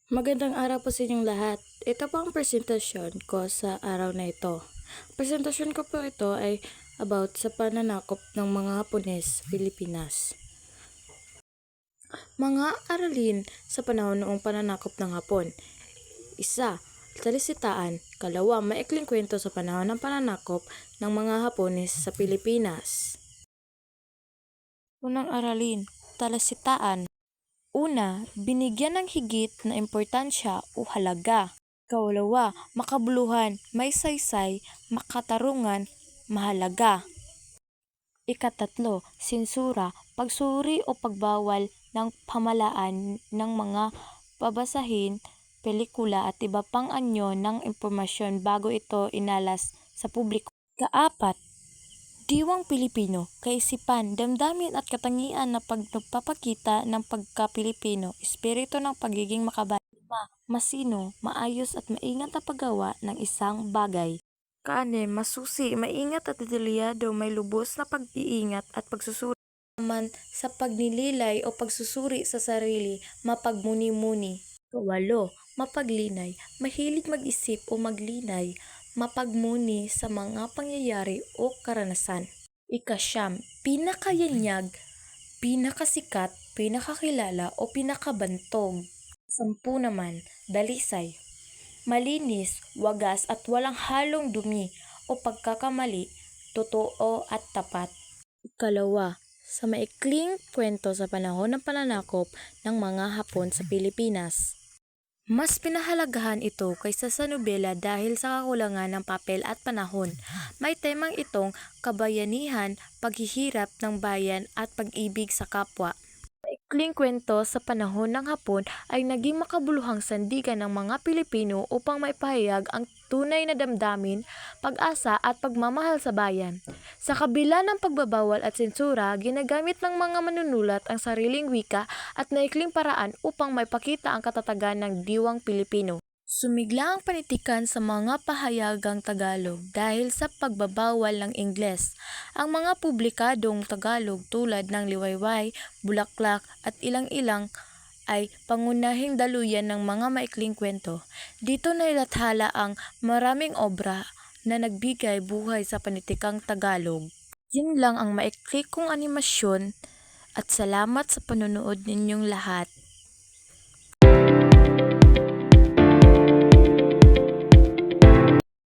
Magandang araw po sa inyong lahat. Ito po ang presentasyon ko sa araw na ito. Presentasyon ko po ito ay about sa pananakop ng mga Hapones sa Pilipinas. Mga aralin sa panahon noong pananakop ng Hapon. Isa, talisitaan. Kalawa, maikling kwento sa panahon ng pananakop ng mga Hapones sa Pilipinas. Unang aralin, talisitaan. Una, binigyan ng higit na importansya o halaga. Ikalawa, makabuluhan, may saysay, makatarungan, mahalaga. Ikatatlo, sinsura, pagsuri o pagbawal ng pamalaan ng mga babasahin, pelikula at iba pang anyo ng impormasyon bago ito inalas sa publiko. Ikaapat, Diwang Pilipino, kaisipan, damdamin at katangian na pagpapakita ng pagka-Pilipino, espiritu ng pagiging makabayan, masino, maayos at maingat na paggawa ng isang bagay. Kaanim, masusi, maingat at detalyado, may lubos na pag-iingat at pagsusuri naman sa pagnililay o pagsusuri sa sarili, mapagmuni-muni. Kawalo, mapaglinay, mahilig mag-isip o maglinay, mapagmuni sa mga pangyayari o karanasan. Ikasyam, pinakayanyag, pinakasikat, pinakakilala o pinakabantog. 10 naman, dalisay, malinis, wagas at walang halong dumi o pagkakamali, totoo at tapat. Ikalawa, sa maikling kwento sa panahon ng pananakop ng mga Hapon sa Pilipinas. Mas pinahalagahan ito kaysa sa nobela dahil sa kakulangan ng papel at panahon. May temang itong kabayanihan, paghihirap ng bayan at pag-ibig sa kapwa. Maikling kwento sa panahon ng Hapon ay naging makabuluhang sandigan ng mga Pilipino upang maipahayag ang tunay na damdamin, pag-asa at pagmamahal sa bayan. Sa kabila ng pagbabawal at sensura, ginagamit ng mga manunulat ang sariling wika at maikling paraan upang maipakita ang katatagan ng diwang Pilipino. Sumigla ang panitikan sa mga pahayagang Tagalog dahil sa pagbabawal ng Ingles. Ang mga publikadong Tagalog tulad ng Liwayway, Bulaklak at ilang-ilang ay pangunahing daluyan ng mga maikling kwento. Dito nailathala ang maraming obra na nagbigay buhay sa panitikang Tagalog. Yun lang ang maikli kong animasyon at salamat sa panonood ninyong lahat.